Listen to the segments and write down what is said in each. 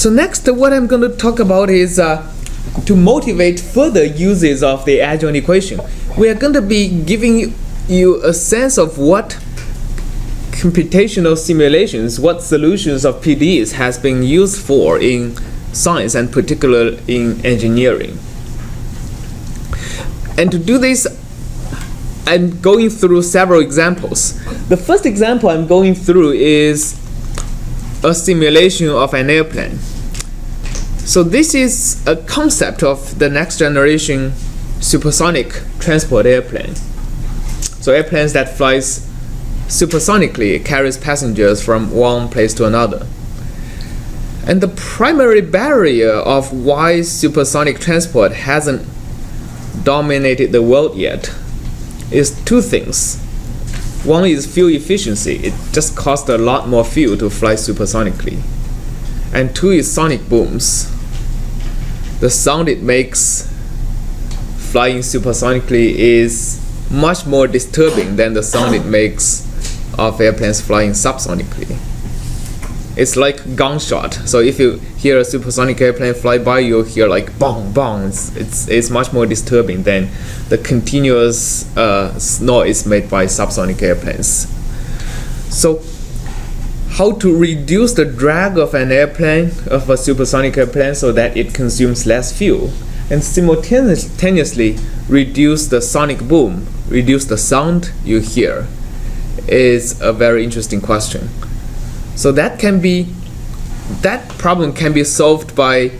So next, what I'm going to talk about is to motivate further uses of the adjoint equation. We are going to be giving you a sense of what computational simulations, what solutions of PDEs has been used for in science and particularly in engineering. And to do this, I'm going through several examples. The first example I'm going through is a simulation of an airplane. So this is a concept of the next generation supersonic transport airplane. So airplanes that flies supersonically, carries passengers from one place to another. And the primary barrier of why supersonic transport hasn't dominated the world yet is two things. One is fuel efficiency. It just costs a lot more fuel to fly supersonically. And two is sonic booms. The sound it makes flying supersonically is much more disturbing than the sound it makes of airplanes flying subsonically. It's like gunshot. So if you hear a supersonic airplane fly by, you'll hear like bong bong. It's much more disturbing than the continuous noise made by subsonic airplanes. So how to reduce the drag of an airplane, of a supersonic airplane, so that it consumes less fuel, and simultaneously reduce the sonic boom, reduce the sound you hear, is a very interesting question. So that problem can be solved by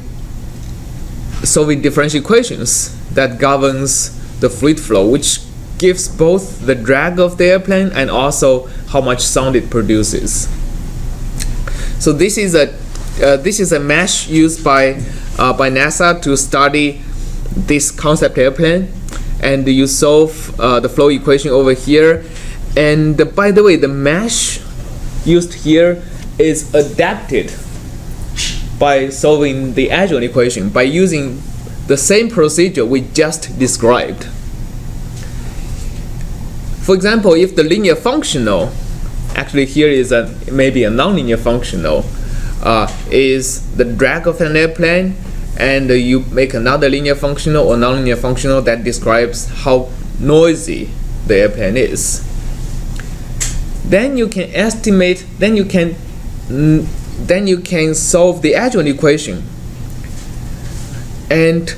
solving differential equations that governs the fluid flow, which gives both the drag of the airplane and also how much sound it produces. So this is a mesh used by NASA to study this concept airplane, and you solve the flow equation over here. And by the way, the mesh used here is adapted by solving the adjoint equation by using the same procedure we just described. For example, if the linear functional, actually here is maybe a nonlinear functional, is the drag of an airplane, and you make another linear functional or nonlinear functional that describes how noisy the airplane is. Then you can estimate, then you can solve the adjoint equation, and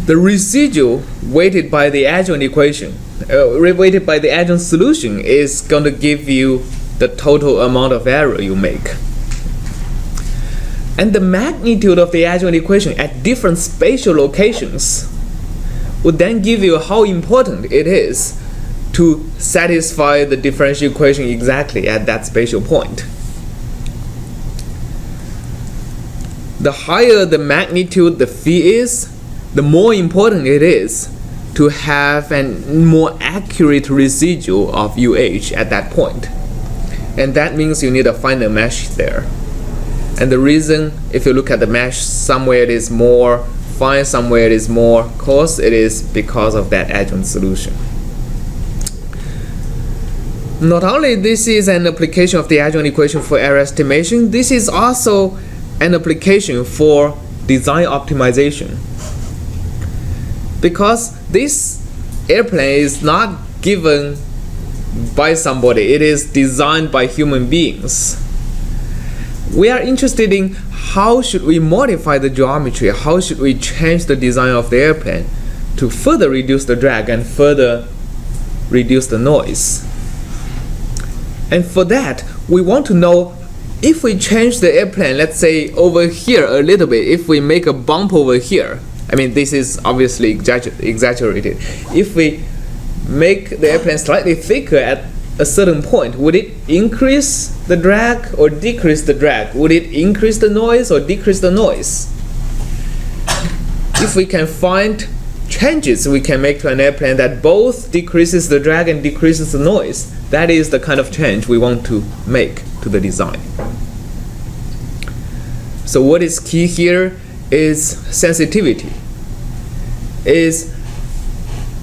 the residual weighted by the adjoint equation, weighted by the adjoint solution, is going to give you the total amount of error you make. And the magnitude of the adjoint equation at different spatial locations would then give you how important it is to satisfy the differential equation exactly at that spatial point. The higher the magnitude the phi is, the more important it is to have a more accurate residual of UH at that point. And that means you need a finer mesh there. And the reason, if you look at the mesh, somewhere it is more fine, somewhere it is more coarse, it is because of that adjoint solution. Not only this is an application of the adjoint equation for error estimation, this is also an application for design optimization. Because this airplane is not given by somebody, it is designed by human beings. We are interested in how should we modify the geometry, how should we change the design of the airplane to further reduce the drag and further reduce the noise. And for that, we want to know if we change the airplane, let's say over here a little bit, if we make a bump over here, I mean this is obviously exaggerated. If we make the airplane slightly thicker at a certain point, would it increase the drag or decrease the drag? Would it increase the noise or decrease the noise? If we can find changes we can make to an airplane that both decreases the drag and decreases the noise, that is the kind of change we want to make to the design. So what is key here is sensitivity. Is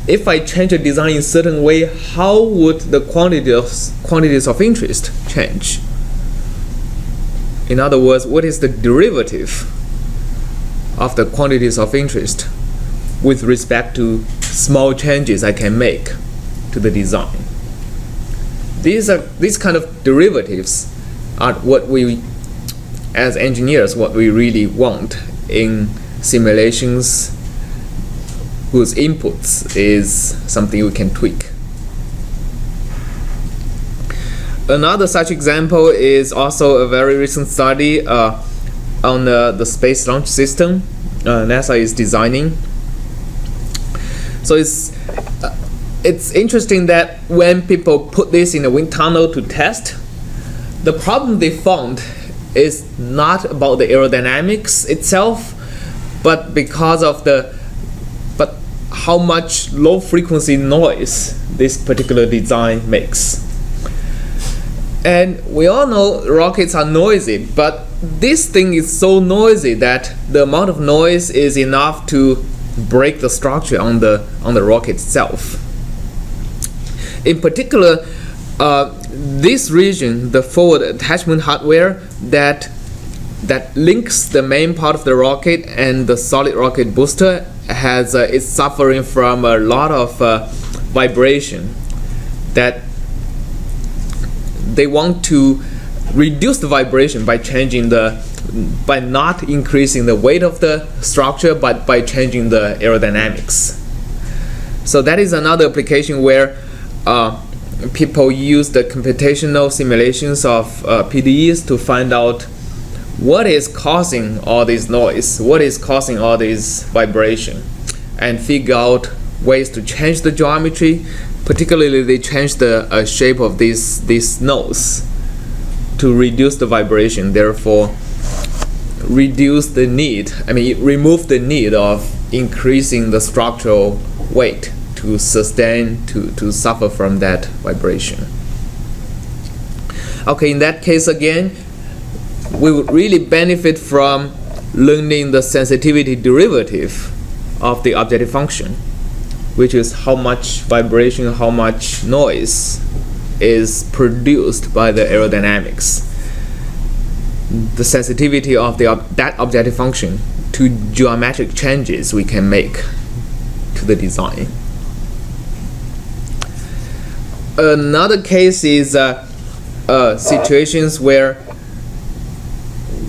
if I change a design in a certain way, how would the quantities of interest change? In other words, what is the derivative of the quantities of interest with respect to small changes I can make to the design. These kind of derivatives are what we, as engineers, what we really want in simulations whose inputs is something we can tweak. Another such example is also a very recent study on the Space Launch System NASA is designing. So it's interesting that when people put this in a wind tunnel to test, the problem they found is not about the aerodynamics itself, but because of how much low frequency noise this particular design makes. And we all know rockets are noisy, but this thing is so noisy that the amount of noise is enough to break the structure on the rocket itself. In particular, this region, the forward attachment hardware that links the main part of the rocket and the solid rocket booster is suffering from a lot of vibration. That they want to reduce the vibration by not increasing the weight of the structure, but by changing the aerodynamics. So that is another application where people use the computational simulations of PDEs to find out what is causing all this noise, what is causing all this vibration, and figure out ways to change the geometry. Particularly, they change the shape of these nodes to reduce the vibration, therefore remove the need of increasing the structural weight to sustain, to suffer from that vibration. Okay, in that case again, we would really benefit from learning the sensitivity derivative of the objective function, which is how much vibration, how much noise is produced by the aerodynamics. The sensitivity of that objective function to geometric changes we can make to the design. Another case is situations where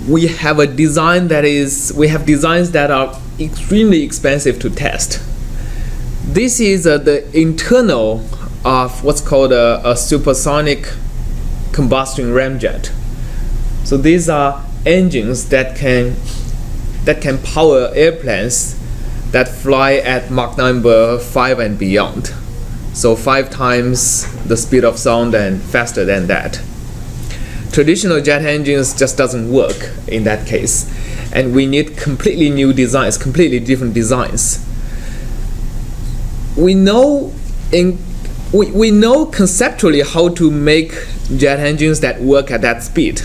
we have designs that are extremely expensive to test. This is the internal of what's called a supersonic combustion ramjet. So these are engines that can power airplanes that fly at Mach number 5 and beyond. So 5 times the speed of sound and faster than that. Traditional jet engines just doesn't work in that case, and we need completely new designs, completely different designs. We know conceptually how to make jet engines that work at that speed.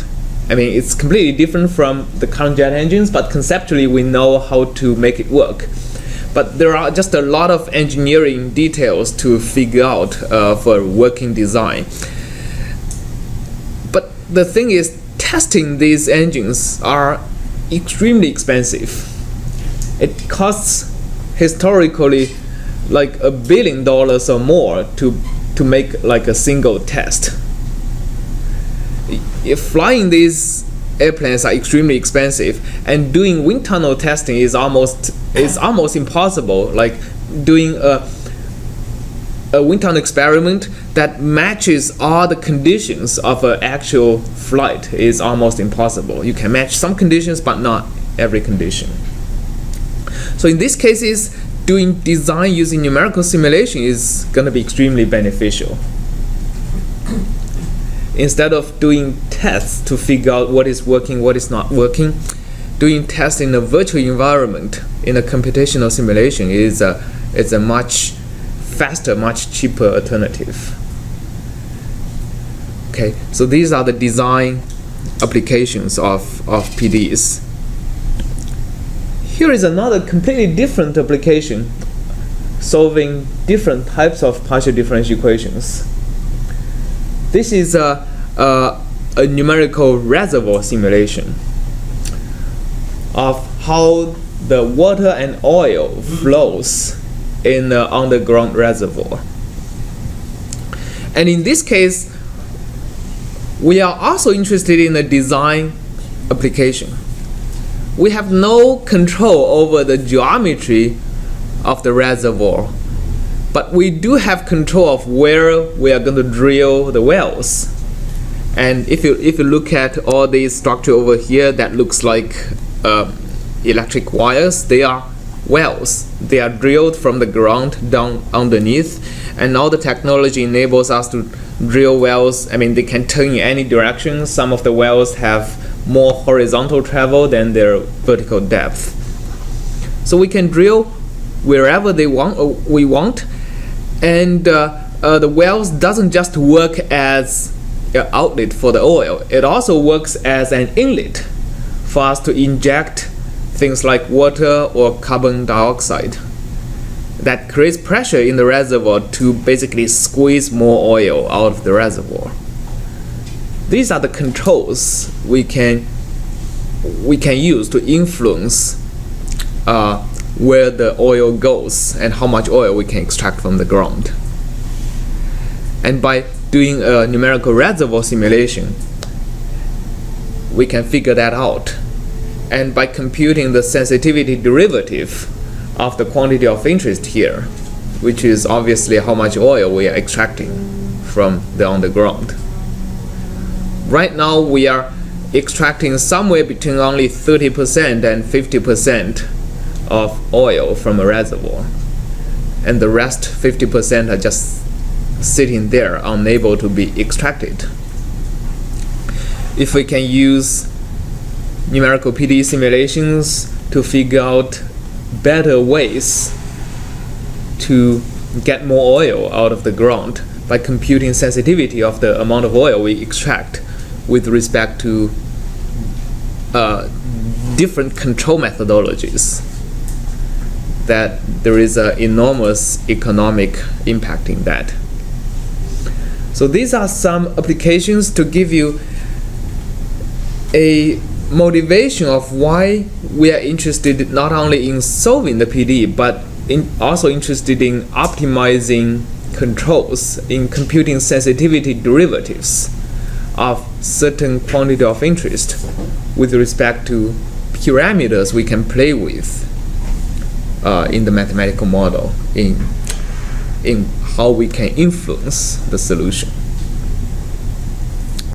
I mean, it's completely different from the current jet engines, but conceptually we know how to make it work. But there are just a lot of engineering details to figure out for a working design. But the thing is, testing these engines are extremely expensive. It costs historically like $1 billion or more to make like a single test. If flying these airplanes are extremely expensive, and doing wind tunnel testing is almost impossible. Like doing a wind tunnel experiment that matches all the conditions of an actual flight is almost impossible. You can match some conditions, but not every condition. So in these cases, doing design using numerical simulation is going to be extremely beneficial. Instead of doing tests to figure out what is working, what is not working, doing tests in a virtual environment in a computational simulation is a much faster, much cheaper alternative. Okay, so these are the design applications of PDEs. Here is another completely different application, solving different types of partial differential equations. This is a numerical reservoir simulation of how the water and oil flows in the underground reservoir. And in this case, we are also interested in the design application. We have no control over the geometry of the reservoir, but we do have control of where we are going to drill the wells. And if you look at all these structure over here that looks like electric wires, they are wells. They are drilled from the ground down underneath, and all the technology enables us to drill wells. I mean, they can turn in any direction. Some of the wells have more horizontal travel than their vertical depth. So we can drill wherever we want, and the wells doesn't just work as an outlet for the oil. It also works as an inlet for us to inject things like water or carbon dioxide that creates pressure in the reservoir to basically squeeze more oil out of the reservoir. These are the controls we can use to influence where the oil goes and how much oil we can extract from the ground. And by doing a numerical reservoir simulation, we can figure that out. And by computing the sensitivity derivative of the quantity of interest here, which is obviously how much oil we are extracting from the underground. Right now we are extracting somewhere between only 30% and 50% of oil from a reservoir, and the rest 50% are just sitting there unable to be extracted. If we can use numerical PDE simulations to figure out better ways to get more oil out of the ground by computing sensitivity of the amount of oil we extract with respect to different control methodologies, that there is an enormous economic impact in that. So these are some applications to give you a motivation of why we are interested not only in solving the PDE, but also interested in optimizing controls, in computing sensitivity derivatives of certain quantity of interest with respect to parameters we can play with in the mathematical model, in how we can influence the solution.